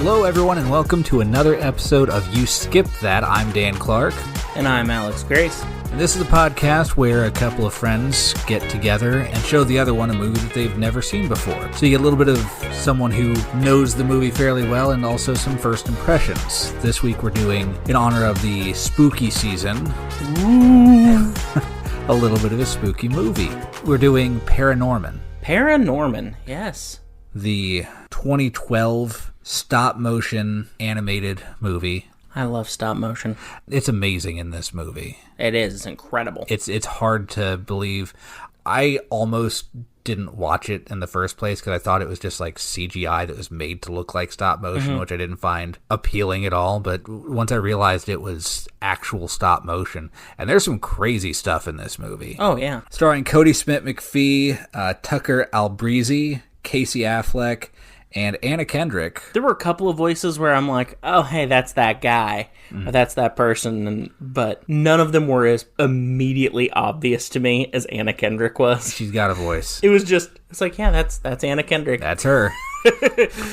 Hello, everyone, and welcome to another episode of You Skipped That. I'm Dan Clark. And I'm Alex Grace. And this is a podcast where a couple of friends get together and show the other one a movie that they've never seen before. So you get a little bit of someone who knows the movie fairly well and also some first impressions. This week we're doing, in honor of the spooky season, a little bit of a spooky movie. We're doing Paranorman. Paranorman, yes. The 2012 stop-motion animated movie. I love stop motion. It's amazing in this movie. It is. It's incredible. It's hard to believe. I almost didn't watch it in the first place because I thought it was just like CGI that was made to look like stop motion, which I didn't find appealing at all. But once I realized it was actual stop motion, and there's some crazy stuff in this movie. Oh, yeah. Starring Kodi Smit-McPhee, Tucker Albrizzi, Casey Affleck, and Anna Kendrick. There were a couple of voices where I'm like, oh, hey, that's that guy. Or that's that person. But none of them were as immediately obvious to me as Anna Kendrick was. She's got a voice. It was just, it's like, yeah, that's Anna Kendrick. That's her.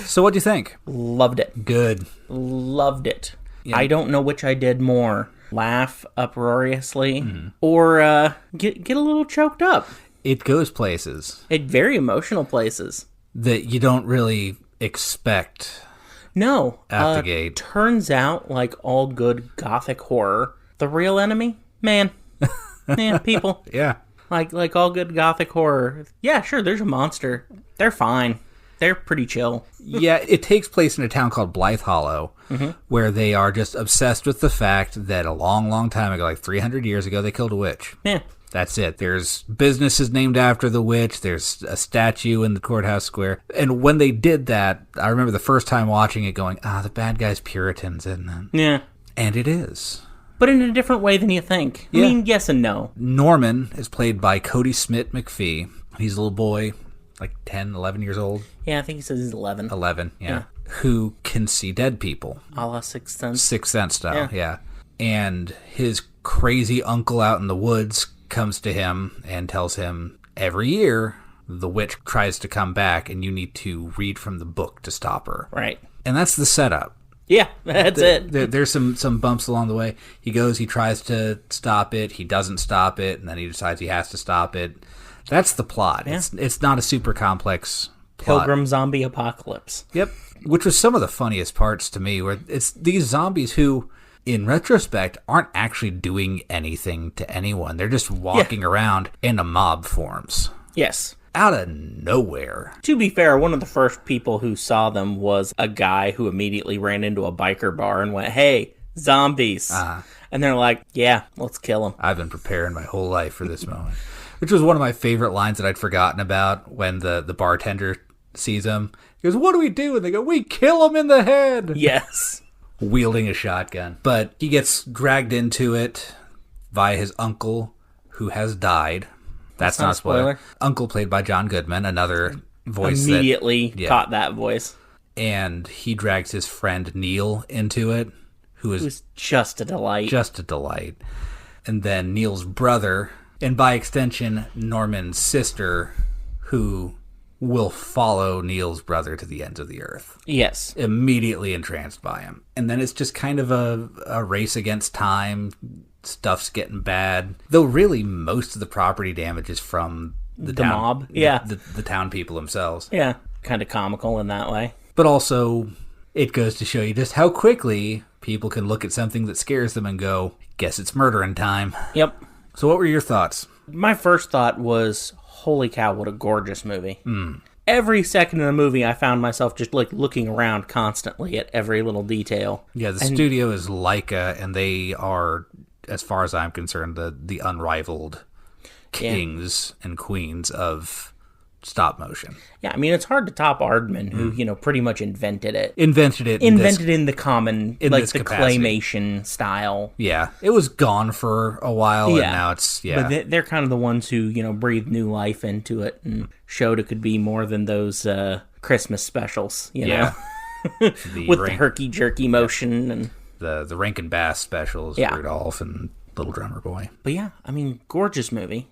So what'd you think? Loved it. Good. Loved it. Yeah. I don't know which I did more. Laugh uproariously or get a little choked up. It goes places. Very emotional places. That you don't really expect. No. At the gate. Turns out, like all good gothic horror, the real enemy? Man. People. Yeah. Like all good gothic horror. Yeah, sure, there's a monster. They're fine. They're pretty chill. Yeah, it takes place in a town called Blythe Hollow, where they are just obsessed with the fact that a long, long time ago, like 300 years ago, they killed a witch. Yeah. That's it. There's businesses named after the witch. There's a statue in the courthouse square. And when they did that, I remember the first time watching it going, the bad guy's Puritans, isn't it? Yeah. And it is. But in a different way than you think. Yeah. I mean, yes and no. Norman is played by Kodi Smit-McPhee. He's a little boy, like 10, 11 years old. Yeah, I think he says he's 11. 11, yeah. Who can see dead people. A la Sixth Sense. Sixth Sense style, yeah. And his crazy uncle out in the woods comes to him and tells him every year the witch tries to come back and you need to read from the book to stop her. Right. And that's the setup. Yeah, that's it. There's some bumps along the way. He tries to stop it, he doesn't stop it, and then he decides he has to stop it. That's the plot. Yeah. It's not a super complex plot. Pilgrim zombie apocalypse. Yep. Which was some of the funniest parts to me, where it's these zombies who, in retrospect, aren't actually doing anything to anyone. They're just walking around and a mob forms. Yes. Out of nowhere. To be fair, one of the first people who saw them was a guy who immediately ran into a biker bar and went, hey, zombies. And they're like, yeah, let's kill them. I've been preparing my whole life for this moment. Which was one of my favorite lines that I'd forgotten about when the bartender sees him. He goes, what do we do? And they go, we kill him in the head. Yes. Wielding a shotgun. But he gets dragged into it by his uncle, who has died. That's not a spoiler. Uncle played by John Goodman, another voice immediately caught that voice. And he drags his friend Neil into it, who is just a delight. Just a delight. And then Neil's brother, and by extension, Norman's sister, who will follow Neil's brother to the ends of the earth. Yes. Immediately entranced by him. And then it's just kind of a race against time. Stuff's getting bad. Though really most of the property damage is from the town, mob. Yeah. The town people themselves. Yeah. Kind of comical in that way. But also, it goes to show you just how quickly people can look at something that scares them and go, guess it's murdering time. Yep. So what were your thoughts? My first thought was, holy cow, what a gorgeous movie. Every second of the movie, I found myself just like looking around constantly at every little detail. Yeah, the studio is Leica, and they are, as far as I'm concerned, the unrivaled kings and queens of stop motion. Yeah, I mean, it's hard to top Aardman, who, pretty much invented it. Invented in the common, like the capacity. Claymation style. Yeah, it was gone for a while, and now it's, But they're kind of the ones who, breathed new life into it and showed it could be more than those Christmas specials, know? With the herky-jerky motion and the Rankin Bass specials, Weird Alf and Little Drummer Boy. But yeah, I mean, gorgeous movie.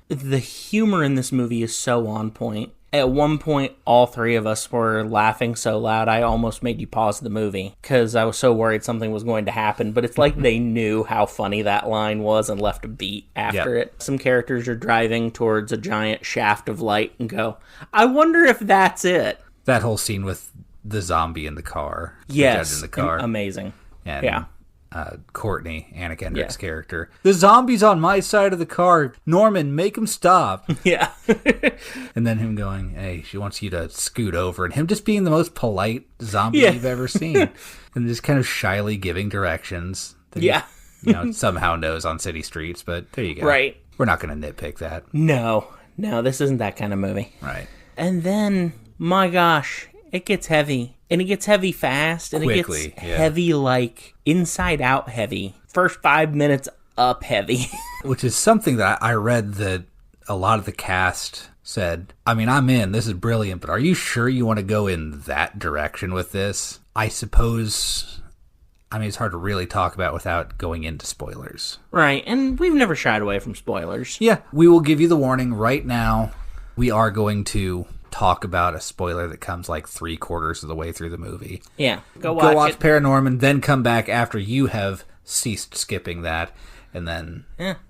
The humor in this movie is so on point. At one point, all three of us were laughing so loud, I almost made you pause the movie because I was so worried something was going to happen. But it's like they knew how funny that line was and left a beat after it. Some characters are driving towards a giant shaft of light and go, I wonder if that's it. That whole scene with the zombie in the car. Yes, in the car. Amazing. And, yeah. Courtney, Anna Kendrick's character. The zombie's on my side of the car. Norman, make him stop. Yeah. And then him going, hey, she wants you to scoot over. And him just being the most polite zombie you've ever seen. And just kind of shyly giving directions that he somehow knows on city streets. But there you go. Right. We're not going to nitpick that. No, this isn't that kind of movie. Right. And then, my gosh, it gets heavy. And it gets heavy fast, and quickly, it gets heavy, like, inside out heavy. First 5 minutes up heavy. Which is something that I read that a lot of the cast said, I mean, I'm in, this is brilliant, but are you sure you want to go in that direction with this? I suppose, I mean, it's hard to really talk about without going into spoilers. Right, and we've never shied away from spoilers. Yeah, we will give you the warning right now. We are going to talk about a spoiler that comes like 3/4 of the way through the movie. Yeah, go watch Paranorman, then come back after you have ceased skipping that, and then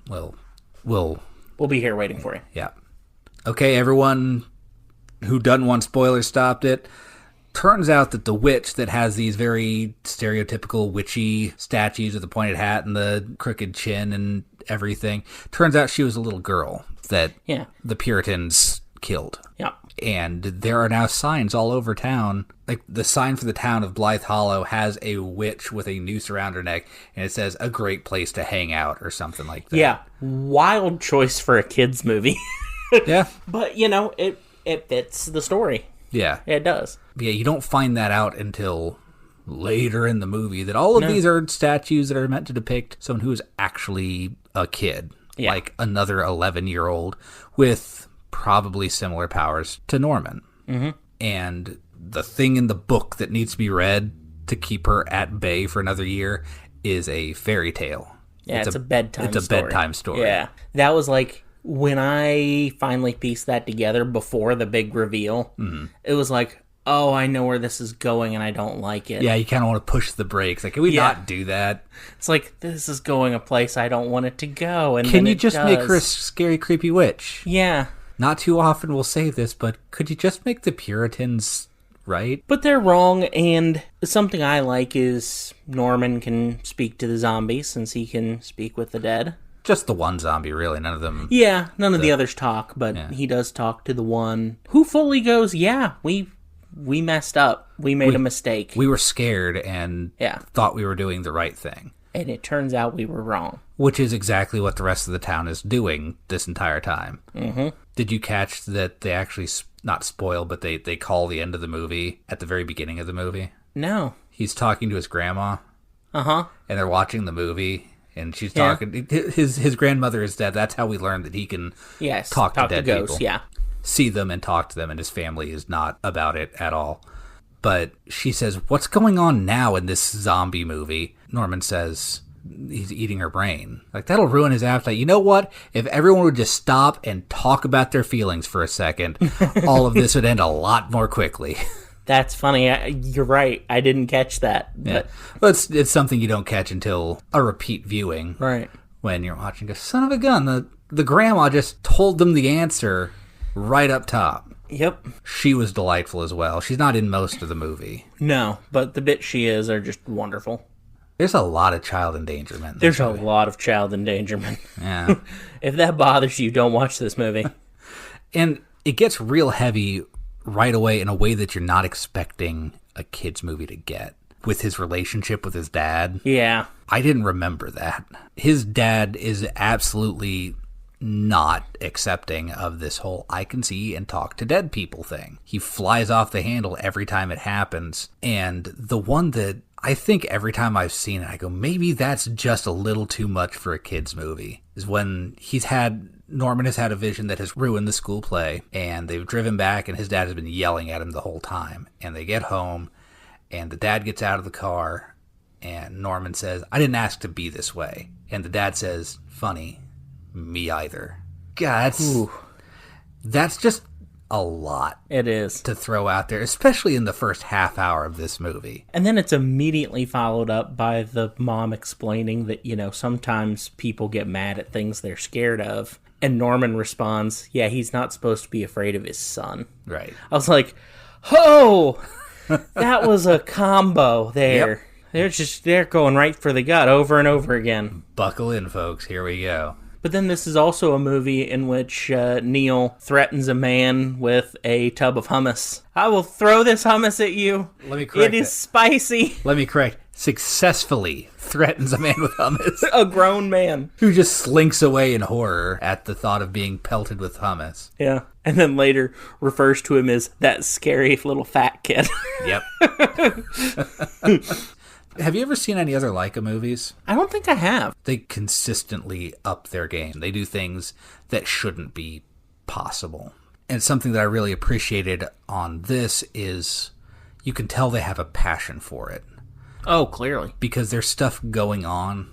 we'll be here waiting for you. Yeah. Okay, everyone who doesn't want spoilers stopped it. Turns out that the witch that has these very stereotypical witchy statues with the pointed hat and the crooked chin and everything, turns out she was a little girl that the Puritans killed. Yeah. And there are now signs all over town. Like, the sign for the town of Blythe Hollow has a witch with a noose around her neck, and it says, a great place to hang out, or something like that. Yeah. Wild choice for a kid's movie. Yeah. But, it fits the story. Yeah. It does. Yeah, you don't find that out until later in the movie, that all of these are statues that are meant to depict someone who is actually a kid. Yeah. Like another 11-year-old with probably similar powers to Norman. Mm-hmm. And the thing in the book that needs to be read to keep her at bay for another year is a fairy tale. Yeah, it's a bedtime story. It's a bedtime story. Yeah. That was like, when I finally pieced that together before the big reveal, it was like, oh, I know where this is going and I don't like it. Yeah, you kind of want to push the brakes. Like, can we not do that? It's like, this is going a place I don't want it to go. And can you just make her a scary, creepy witch? Yeah. Not too often we'll say this, but could you just make the Puritans right? But they're wrong, and something I like is Norman can speak to the zombies since he can speak with the dead. Just the one zombie, really. None of them... Yeah, none of the others talk, but he does talk to the one who fully goes, yeah, we messed up. We made a mistake. We were scared and thought we were doing the right thing. And it turns out we were wrong. Which is exactly what the rest of the town is doing this entire time. Mm-hmm. Did you catch that they actually, not spoil, but they call the end of the movie at the very beginning of the movie? No. He's talking to his grandma. Uh-huh. And they're watching the movie, and she's talking. His grandmother is dead. That's how we learned that he can talk to dead ghosts, people. Yeah. See them and talk to them, and his family is not about it at all. But she says, what's going on now in this zombie movie? Norman says he's eating her brain. Like, that'll ruin his appetite. You know what? If everyone would just stop and talk about their feelings for a second, all of this would end a lot more quickly. That's funny. You're right. I didn't catch that. But it's something you don't catch until a repeat viewing. Right. When you're watching, son of a gun, the grandma just told them the answer right up top. Yep. She was delightful as well. She's not in most of the movie. No, but the bits she is are just wonderful. There's a lot of child endangerment. There's a lot of child endangerment. Yeah. If that bothers you, don't watch this movie. And it gets real heavy right away in a way that you're not expecting a kid's movie to get. With his relationship with his dad. Yeah. I didn't remember that. His dad is absolutely not accepting of this whole I can see and talk to dead people thing. He flies off the handle every time it happens. And the one that I think every time I've seen it, I go, maybe that's just a little too much for a kid's movie, is when Norman has had a vision that has ruined the school play, and they've driven back, and his dad has been yelling at him the whole time. And they get home, and the dad gets out of the car, and Norman says, I didn't ask to be this way. And the dad says, funny, me either. God, that's just a lot. It is. To throw out there, especially in the first half hour of this movie. And then it's immediately followed up by the mom explaining that, sometimes people get mad at things they're scared of. And Norman responds, yeah, he's not supposed to be afraid of his son. Right. I was like, oh, that was a combo there. Yep. They're going right for the gut over and over again. Buckle in, folks. Here we go. But then this is also a movie in which Neil threatens a man with a tub of hummus. I will throw this hummus at you. Let me correct it. It is spicy. Let me correct. Successfully threatens a man with hummus. A grown man. Who just slinks away in horror at the thought of being pelted with hummus. Yeah. And then later refers to him as that scary little fat kid. Yep. Have you ever seen any other Leica movies? I don't think I have. They consistently up their game. They do things that shouldn't be possible. And something that I really appreciated on this is you can tell they have a passion for it. Oh, clearly. Because there's stuff going on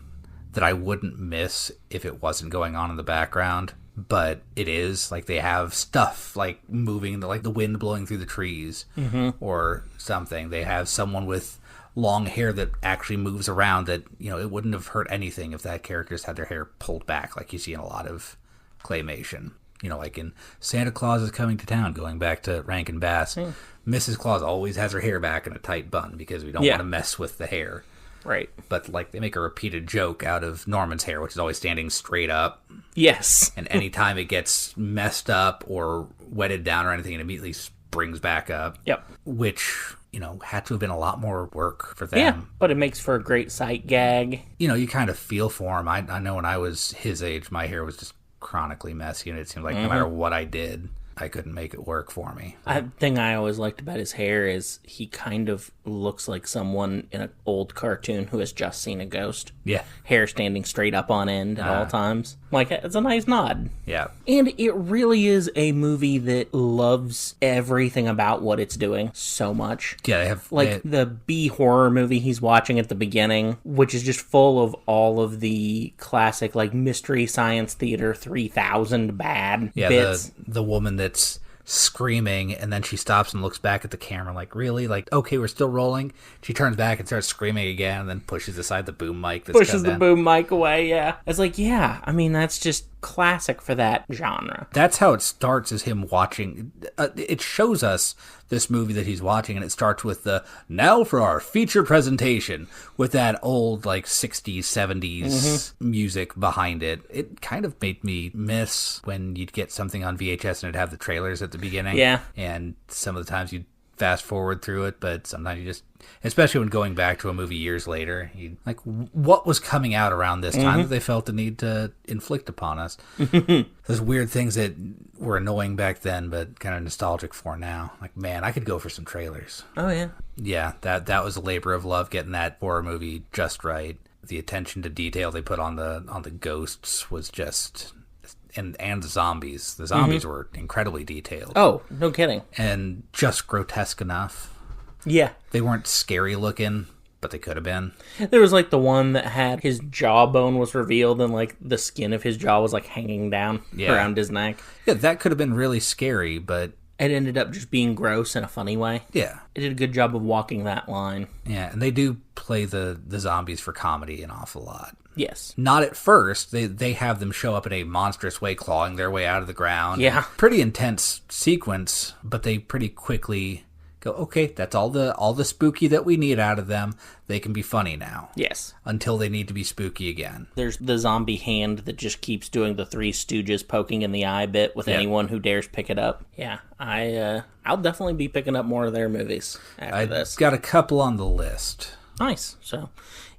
that I wouldn't miss if it wasn't going on in the background. But it is. Like, they have stuff, like, moving, like the wind blowing through the trees or something. They have someone with long hair that actually moves around that, it wouldn't have hurt anything if that character's had their hair pulled back like you see in a lot of claymation. Like in Santa Claus is Coming to Town, going back to Rankin Bass. Mrs. Claus always has her hair back in a tight bun because we don't want to mess with the hair. Right. But, like, they make a repeated joke out of Norman's hair, which is always standing straight up. Yes. And anytime it gets messed up or wetted down or anything, it immediately springs back up. Yep. Which, had to have been a lot more work for them. Yeah, but it makes for a great sight gag. You kind of feel for him. I know when I was his age, my hair was just chronically messy, and it seemed like no matter what I did, I couldn't make it work for me. The thing I always liked about his hair is he kind of looks like someone in an old cartoon who has just seen a ghost. Yeah. Hair standing straight up on end at all times. Like, it's a nice nod. Yeah. And it really is a movie that loves everything about what it's doing so much. Yeah, they have... the B horror movie he's watching at the beginning, which is just full of all of the classic, like, Mystery Science Theater 3000 bad bits. The woman that's screaming, and then she stops and looks back at the camera like, really? Like, okay, we're still rolling? She turns back and starts screaming again, and then pushes aside the boom mic. Pushes the boom mic away, yeah. It's like, yeah, I mean, that's just classic for that genre. That's how it starts, is him watching. It shows us this movie that he's watching, and it starts with the, now for our feature presentation, with that old, like, 60s, 70s music behind it. It kind of made me miss when you'd get something on VHS and it'd have the trailers at the beginning. Yeah. And some of the times you'd fast forward through it, but sometimes you just, especially when going back to a movie years later, you like, what was coming out around this time that they felt the need to inflict upon us? Those weird things that were annoying back then, but kind of nostalgic for now. Like, man, I could go for some trailers. Oh, yeah. Yeah, that was a labor of love, getting that horror movie just right. The attention to detail they put on the ghosts was just... And the zombies. The zombies were incredibly detailed. Oh, no kidding. And just grotesque enough. Yeah. They weren't scary looking, but they could have been. There was, like, the one that had his jawbone was revealed and, like, the skin of his jaw was, like, hanging down around his neck. Yeah, that could have been really scary, but... It ended up just being gross in a funny way. Yeah. It did a good job of walking that line. Yeah, and they do play the zombies for comedy an awful lot. Yes. Not at first. They have them show up in a monstrous way, clawing their way out of the ground. Yeah. Pretty intense sequence, but they pretty quickly go, okay, that's all the spooky that we need out of them. They can be funny now. Yes. Until they need to be spooky again. There's the zombie hand that just keeps doing the Three Stooges poking in the eye bit with anyone who dares pick it up. Yeah, I'll definitely be picking up more of their movies after this. I've got a couple on the list. Nice. So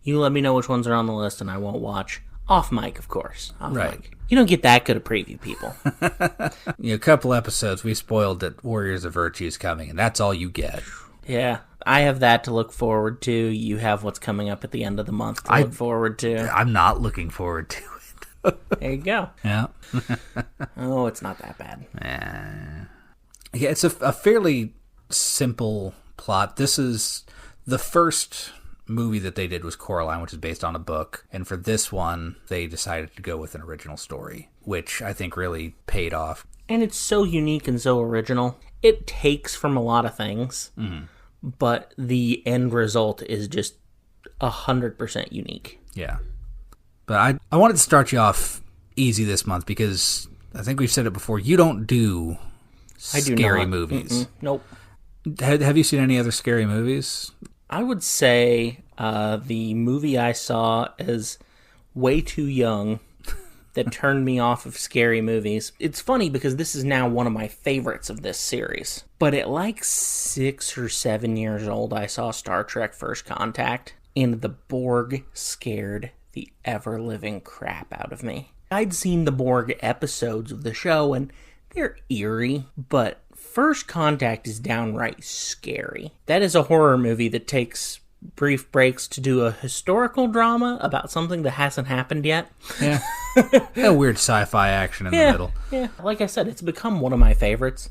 you let me know which ones are on the list and I won't watch. Off mic, of course. Off mic. You don't get that good a preview, people. A couple episodes we spoiled that Warriors of Virtue is coming, and that's all you get. Yeah. I have that to look forward to. You have what's coming up at the end of the month to look forward to. I'm not looking forward to it. There you go. Yeah. Oh, it's not that bad. Yeah, it's a fairly simple plot. This is the first movie that they did was Coraline, which is based on a book. And for this one, they decided to go with an original story, which I think really paid off. And it's so unique and so original. It takes from a lot of things, but the end result is just 100% unique. Yeah. But I wanted to start you off easy this month because I think we've said it before. You don't do scary movies. Nope. Have you seen any other scary movies? I would say the movie I saw as way too young that turned me off of scary movies. It's funny because this is now one of my favorites of this series. But at like 6 or 7 years old, I saw Star Trek First Contact, and the Borg scared the ever-living crap out of me. I'd seen the Borg episodes of the show, and they're eerie, but First Contact is downright scary. That is a horror movie that takes brief breaks to do a historical drama about something that hasn't happened yet. Yeah. A weird sci-fi action in the middle. Yeah, like I said, it's become one of my favorites,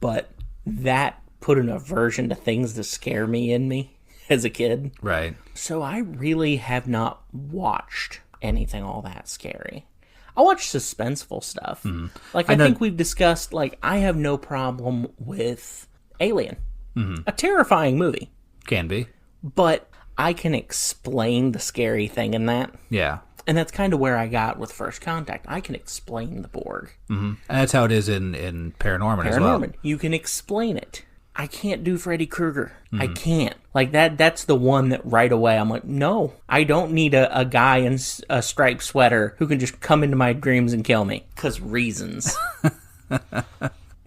but that put an aversion to things that scare me in me as a kid. Right. So I really have not watched anything all that scary. I watch suspenseful stuff. Like I think we've discussed, like, I have no problem with Alien. A terrifying movie. Can be. But I can explain the scary thing in that. Yeah. And that's kind of where I got with First Contact. I can explain the Borg. And that's how it is in Paranorman as well. You can explain it. I can't do Freddy Krueger. I can't. Like, that's the one that right away I'm like, no, I don't need a guy in a striped sweater who can just come into my dreams and kill me. 'Cause reasons.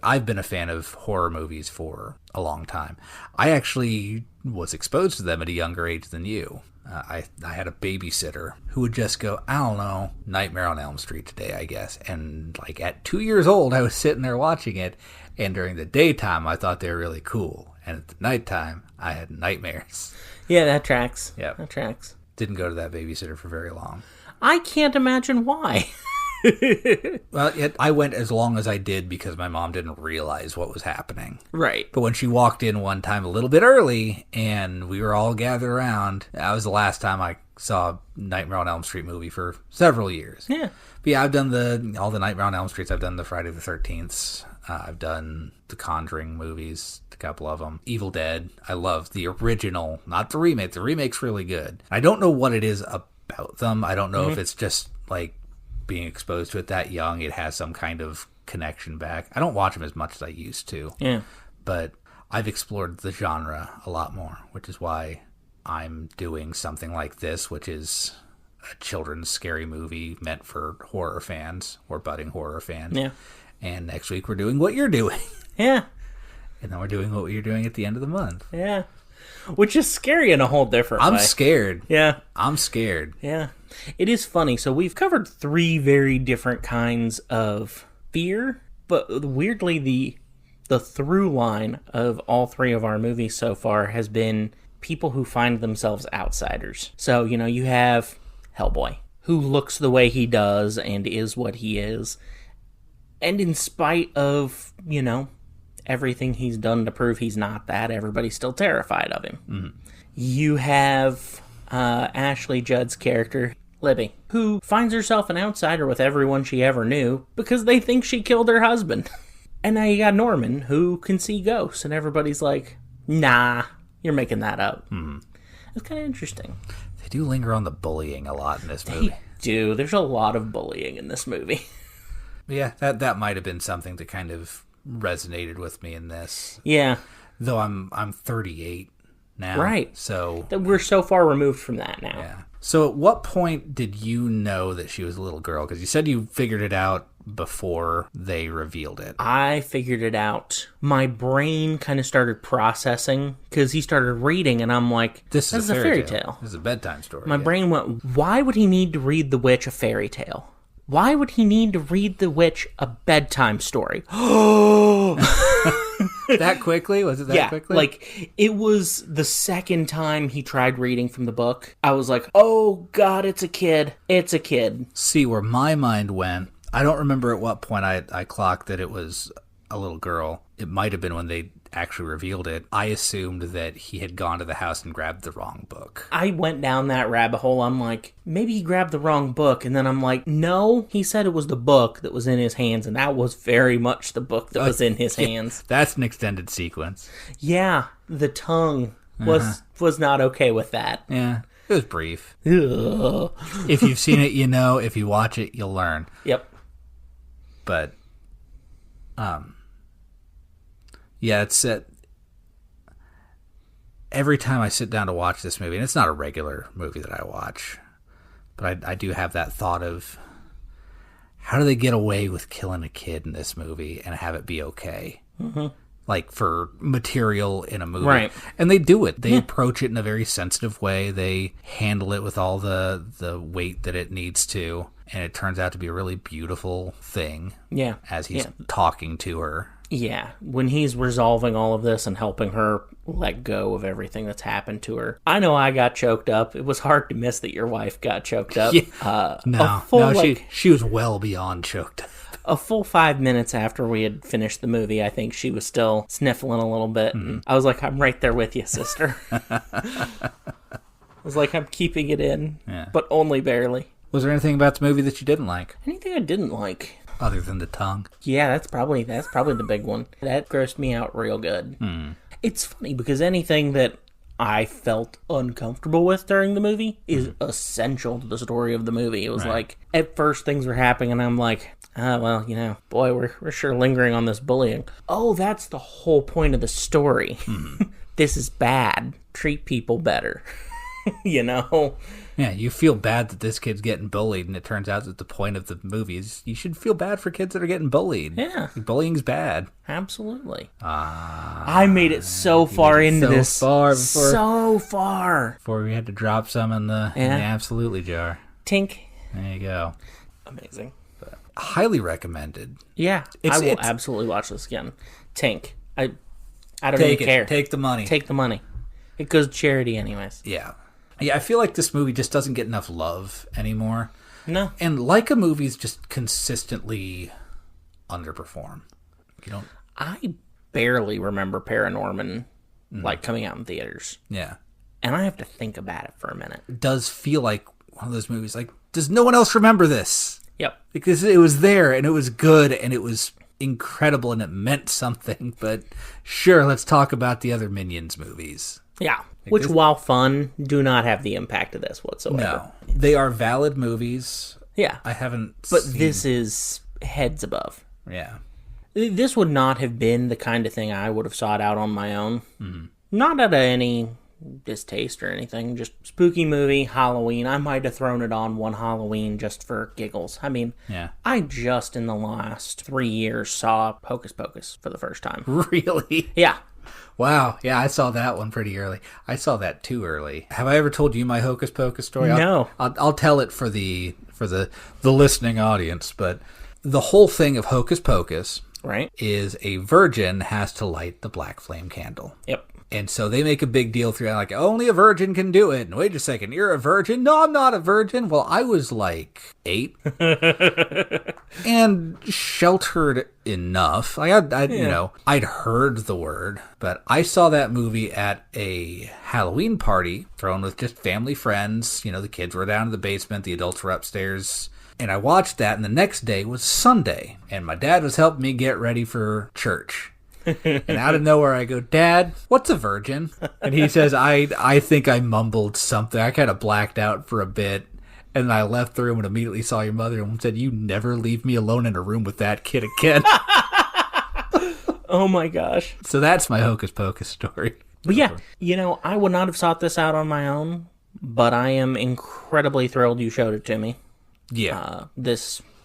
I've been a fan of horror movies for a long time. I actually was exposed to them at a younger age than you. I had a babysitter who would just go, I don't know, Nightmare on Elm Street today, I guess. And like at 2 years old, I was sitting there watching it. And during the daytime, I thought they were really cool. And at the nighttime, I had nightmares. Yeah, that tracks. Yeah. That tracks. Didn't go to that babysitter for very long. I can't imagine why. Well, I went as long as I did because my mom didn't realize what was happening. Right. But when she walked in one time a little bit early and we were all gathered around, that was the last time I saw Nightmare on Elm Street movie for several years. Yeah. But yeah, I've done all the Nightmare on Elm Streets. I've done the Friday the 13th. I've done the Conjuring movies, a couple of them. Evil Dead. I love the original, not the remake. The remake's really good. I don't know what it is about them. I don't know if it's just like being exposed to it that young, it has some kind of connection back. I don't watch them as much as I used to. Yeah. But I've explored the genre a lot more, which is why I'm doing something like this, which is a children's scary movie meant for horror fans or budding horror fans. Yeah. And next week we're doing what you're doing. Yeah. And then we're doing what you're doing at the end of the month. Yeah. Which is scary in a whole different way. I'm scared. Yeah. I'm scared. Yeah. It is funny. So we've covered 3 very different kinds of fear, but weirdly the through line of all 3 of our movies so far has been people who find themselves outsiders. So, you have Hellboy, who looks the way he does and is what he is. And in spite of, everything he's done to prove he's not that, everybody's still terrified of him. Mm-hmm. You have Ashley Judd's character, Libby, who finds herself an outsider with everyone she ever knew because they think she killed her husband. And now you got Norman, who can see ghosts, and everybody's like, nah, you're making that up. Mm-hmm. It's kind of interesting. They do linger on the bullying a lot in this movie. They do. There's a lot of bullying in this movie. Yeah, that might have been something that kind of resonated with me in this. Yeah. Though I'm 38 now. Right. So we're so far removed from that now. Yeah. So at what point did you know that she was a little girl? Because you said you figured it out before they revealed it. I figured it out. My brain kind of started processing because he started reading and I'm like, this is a fairy tale. This is a bedtime story. My brain went, why would he need to read the witch a fairy tale? Why would he need to read the witch a bedtime story? That quickly? Was it that quickly? Like, it was the second time he tried reading from the book. I was like, oh, God, it's a kid. It's a kid. See, where my mind went, I don't remember at what point I clocked that it was a little girl. It might have been when they actually revealed it, I assumed that he had gone to the house and grabbed the wrong book. I went down that rabbit hole. I'm like, maybe he grabbed the wrong book. And then I'm like, no, he said it was the book that was in his hands. And that was very much the book that was in his hands. That's an extended sequence. Yeah, the tongue was not okay with that. Yeah, it was brief. Ugh. If you've seen it, you know. If you watch it, you'll learn. Yep. But, yeah, it's every time I sit down to watch this movie, and it's not a regular movie that I watch, but I do have that thought of, how do they get away with killing a kid in this movie and have it be okay? Mm-hmm. Like, for material in a movie. Right. And they do it. They approach it in a very sensitive way. They handle it with all the weight that it needs to. And it turns out to be a really beautiful thing. Yeah. As he's talking to her. Yeah. When he's resolving all of this and helping her let go of everything that's happened to her. I know I got choked up. It was hard to miss that your wife got choked up. Yeah. She was well beyond choked up. A full 5 minutes after we had finished the movie, I think she was still sniffling a little bit. Mm-hmm. And I was like, I'm right there with you, sister. I was like, I'm keeping it in, but only barely. Was there anything about the movie that you didn't like? Anything I didn't like? Other than the tongue? Yeah, that's probably the big one. That grossed me out real good. It's funny because anything that I felt uncomfortable with during the movie is essential to the story of the movie. It was like, at first things were happening and I'm like, well, you know, boy, we're sure lingering on this bullying. Oh, that's the whole point of the story. This is bad. Treat people better. You know? Yeah, you feel bad that this kid's getting bullied, and it turns out that the point of the movie is you should feel bad for kids that are getting bullied. Yeah. Bullying's bad. Absolutely. I made it so far into this. So far. Before we had to drop some in the absolutely jar. Tink. There you go. Amazing. Highly recommended. Yeah, I will absolutely watch this again. Tink. I don't even care. Take the money. Take the money. It goes to charity anyways. Yeah. Yeah, I feel like this movie just doesn't get enough love anymore. No. And Leica movies just consistently underperform. You don't. I barely remember Paranorman like coming out in theaters. Yeah. And I have to think about it for a minute. It does feel like one of those movies like, does no one else remember this? Yep. Because it was there and it was good and it was incredible and it meant something. But sure, let's talk about the other Minions movies. Yeah. Which, while fun, do not have the impact of this whatsoever. No. They are valid movies. Yeah. I haven't But this is heads above. Yeah. This would not have been the kind of thing I would have sought out on my own. Mm-hmm. Not out of any distaste or anything. Just spooky movie, Halloween. I might have thrown it on one Halloween just for giggles. I mean, I just in the last 3 years saw Hocus Pocus for the first time. Really? Yeah. Wow. Yeah, I saw that one pretty early. I saw that too early. Have I ever told you my Hocus Pocus story? No. I'll tell it for the listening audience, but the whole thing of Hocus Pocus is a virgin has to light the black flame candle. Yep. And so they make a big deal through it, like, only a virgin can do it. And wait a second, you're a virgin? No, I'm not a virgin. Well, I was like 8 and sheltered enough. I'd heard the word, but I saw that movie at a Halloween party thrown with just family friends. You know, the kids were down in the basement, the adults were upstairs. And I watched that, and the next day was Sunday, and my dad was helping me get ready for church. And out of nowhere, I go, Dad, what's a virgin? And he says, I think I mumbled something. I kind of blacked out for a bit. And I left the room and immediately saw your mother and said, you never leave me alone in a room with that kid again. Oh, my gosh. So that's my Hocus Pocus story. But yeah, I would not have sought this out on my own, but I am incredibly thrilled you showed it to me. Yeah.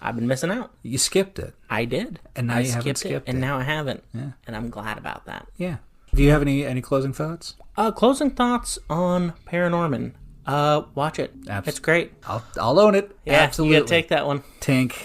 I've been missing out. You skipped it. I did. And now you haven't skipped it. And now I haven't. Yeah. And I'm glad about that. Yeah. Do you have any closing thoughts? Closing thoughts on Paranorman. Watch it. It's great. I'll own it. Yeah, absolutely. You gotta take that one. Tink.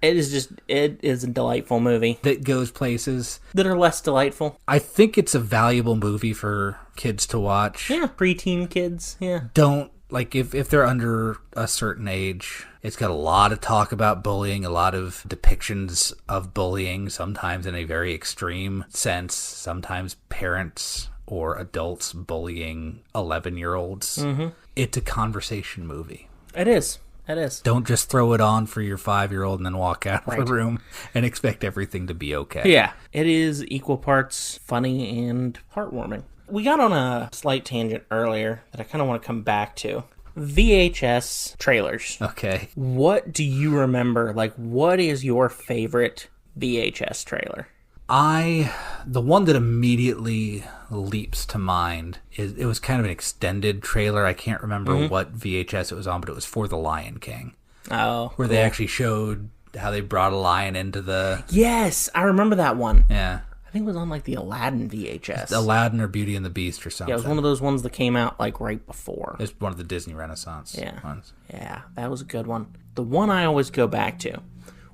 It is a delightful movie. That goes places that are less delightful. I think it's a valuable movie for kids to watch. Yeah, preteen kids. Yeah. Don't Like, if they're under a certain age, it's got a lot of talk about bullying, a lot of depictions of bullying, sometimes in a very extreme sense, sometimes parents or adults bullying 11-year-olds. Mm-hmm. It's a conversation movie. It is. It is. Don't just throw it on for your 5-year-old and then walk out of the room and expect everything to be okay. Yeah. It is equal parts funny and heartwarming. We got on a slight tangent earlier that I kind of want to come back to. VHS trailers. Okay. What do you remember? Like, what is your favorite VHS trailer? The one that immediately leaps to mind is, it was kind of an extended trailer. I can't remember what VHS it was on, but it was for The Lion King. Oh. Where they actually showed how they brought a lion into the... Yes, I remember that one. Yeah. I think it was on like the Aladdin VHS. Aladdin or Beauty and the Beast or something. Yeah, it was one of those ones that came out like right before. It was one of the Disney Renaissance ones. Yeah, that was a good one. The one I always go back to, one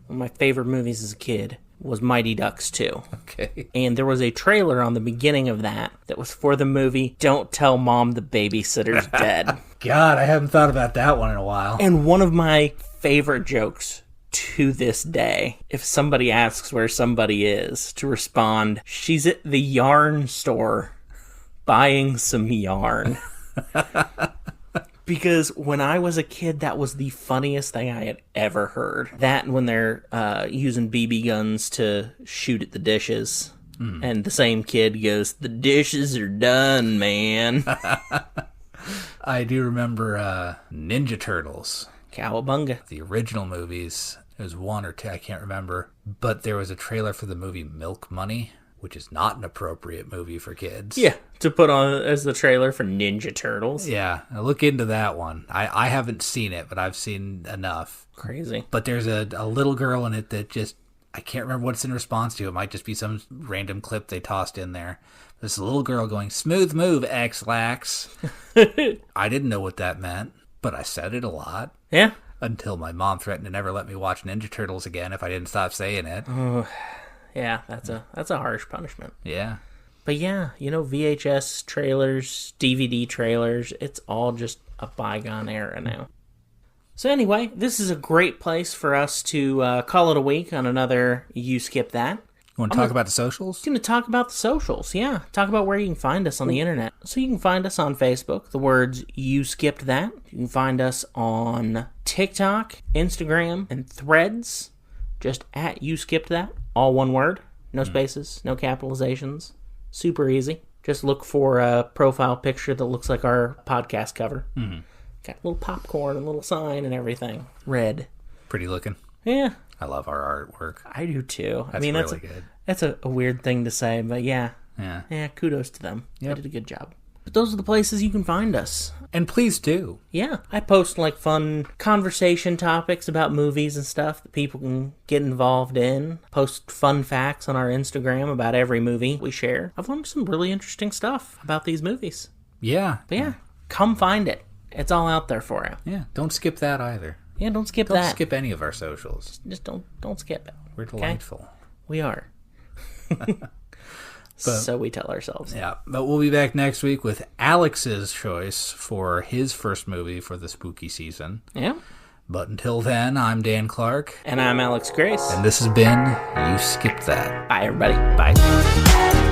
of my favorite movies as a kid, was Mighty Ducks 2. Okay. And there was a trailer on the beginning of that was for the movie Don't Tell Mom the Babysitter's Dead. God, I haven't thought about that one in a while. And one of my favorite jokes to this day, if somebody asks where somebody is, to respond, she's at the yarn store buying some yarn. Because when I was a kid, that was the funniest thing I had ever heard. That and when they're using BB guns to shoot at the dishes. And the same kid goes, the dishes are done, man. I do remember Ninja Turtles. Cowabunga. The original movies. There was one or two, I can't remember. But there was a trailer for the movie Milk Money, which is not an appropriate movie for kids. Yeah, to put on as the trailer for Ninja Turtles. Yeah, look into that one. I haven't seen it, but I've seen enough. Crazy. But there's a little girl in it that just, I can't remember what it's in response to. It might just be some random clip they tossed in there. This little girl going, smooth move, X-Lax. I didn't know what that meant, but I said it a lot. Yeah. Until my mom threatened to never let me watch Ninja Turtles again if I didn't stop saying it. Oh, yeah, that's a harsh punishment. Yeah. But yeah, VHS trailers, DVD trailers, it's all just a bygone era now. So anyway, this is a great place for us to call it a week on another You Skip That. You want to talk about the socials? Going to talk about the socials, yeah. Talk about where you can find us on the internet. So you can find us on Facebook, the words You Skipped That. You can find us on TikTok, Instagram, and Threads, just at You Skipped That. All one word, no spaces, no capitalizations. Super easy. Just look for a profile picture that looks like our podcast cover. Mm-hmm. Got a little popcorn, a little sign, and everything. Red. Pretty looking. Yeah. I love our artwork. I do too. That's really good. That's a weird thing to say, but yeah. Yeah, kudos to them. Yep. They did a good job. But those are the places you can find us. And please do. Yeah. I post like fun conversation topics about movies and stuff that people can get involved in. Post fun facts on our Instagram about every movie we share. I've learned some really interesting stuff about these movies. Yeah. But yeah, come find it. It's all out there for you. Yeah, don't skip that either. Yeah, don't skip that. Don't skip any of our socials. Just don't skip it. We're delightful. Okay? We are. So we tell ourselves. Yeah, but we'll be back next week with Alex's choice for his first movie for the spooky season. Yeah. But until then, I'm Dan Clark. And I'm Alex Grace. And this has been You Skipped That. Bye, everybody. Bye.